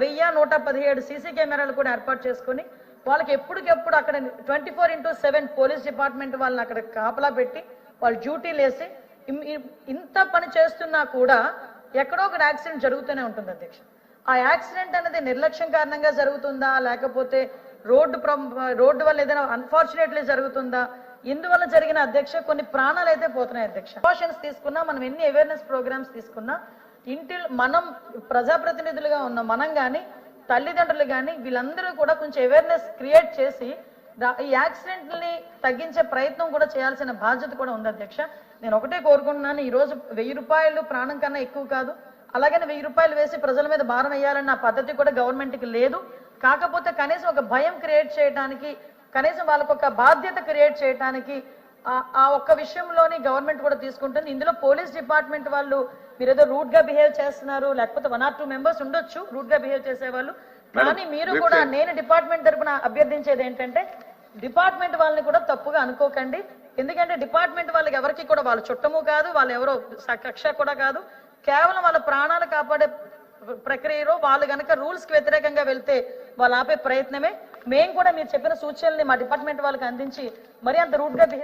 1117 CC కెమెరాలు కూడా ఏర్పాటు చేసుకుని వాళ్ళకి ఎప్పటికెప్పుడు అక్కడ 24/7 పోలీస్ డిపార్ట్మెంట్ వాళ్ళని అక్కడ కాపలా పెట్టి వాళ్ళు డ్యూటీలు వేసి ఇంత పని చేస్తున్నా కూడా ఎక్కడో ఒక యాక్సిడెంట్ జరుగుతూనే ఉంటుంది అధ్యక్ష. ఆ యాక్సిడెంట్ అనేది నిర్లక్ష్యం కారణంగా జరుగుతుందా, లేకపోతే రోడ్డు వల్ల ఏదైనా అన్ఫార్చునేట్లీ జరుగుతుందా, ఇందువల్ల జరిగిన అధ్యక్ష కొన్ని ప్రాణాలు అయితే పోతున్నాయి అధ్యక్ష. ప్రికాషన్స్ తీసుకున్నా, మనం ఎన్ని అవేర్నెస్ ప్రోగ్రామ్స్ తీసుకున్నా, మనం ప్రజాప్రతినిధులుగా ఉన్న మనం కానీ తల్లిదండ్రులు కానీ వీళ్ళందరూ కూడా కొంచెం అవేర్నెస్ క్రియేట్ చేసి ఈ యాక్సిడెంట్ని తగ్గించే ప్రయత్నం కూడా చేయాల్సిన బాధ్యత కూడా ఉంది అధ్యక్ష. నేను ఒకటే కోరుకుంటున్నాను, ఈ రోజు 1000 రూపాయలు ప్రాణం కన్నా ఎక్కువ కాదు, అలాగని 1000 రూపాయలు వేసి ప్రజల మీద భారం వేయాలన్న పద్ధతి కూడా గవర్నమెంట్కి లేదు. కాకపోతే కనీసం ఒక భయం క్రియేట్ చేయడానికి, కనీసం వాళ్ళకు ఒక బాధ్యత క్రియేట్ చేయడానికి ఆ ఒక్క విషయంలోని గవర్నమెంట్ కూడా తీసుకుంటుంది. ఇందులో పోలీస్ డిపార్ట్మెంట్ వాళ్ళు మీరు ఏదో రూట్ గా బిహేవ్ చేస్తున్నారు, లేకపోతే 1 or 2 మెంబర్స్ ఉండొచ్చు రూట్ గా బిహేవ్ చేసేవాళ్ళు, కానీ మీరు కూడా నేను డిపార్ట్మెంట్ తరపున అభ్యర్థించేది ఏంటంటే డిపార్ట్మెంట్ వాళ్ళని కూడా తప్పుగా అనుకోకండి. ఎందుకంటే డిపార్ట్మెంట్ వాళ్ళకి ఎవరికి కూడా వాళ్ళ చుట్టము కాదు, వాళ్ళు ఎవరో కక్ష కూడా కాదు, కేవలం వాళ్ళ ప్రాణాలు కాపాడే ప్రక్రియలో వాళ్ళు గనక రూల్స్ కి వ్యతిరేకంగా వెళ్తే వాళ్ళు ఆపే ప్రయత్నమే. మేము కూడా మీరు చెప్పిన సూచనల్ని మా డిపార్ట్మెంట్ వాళ్ళకి అందించి మరి అంత రూట్ గా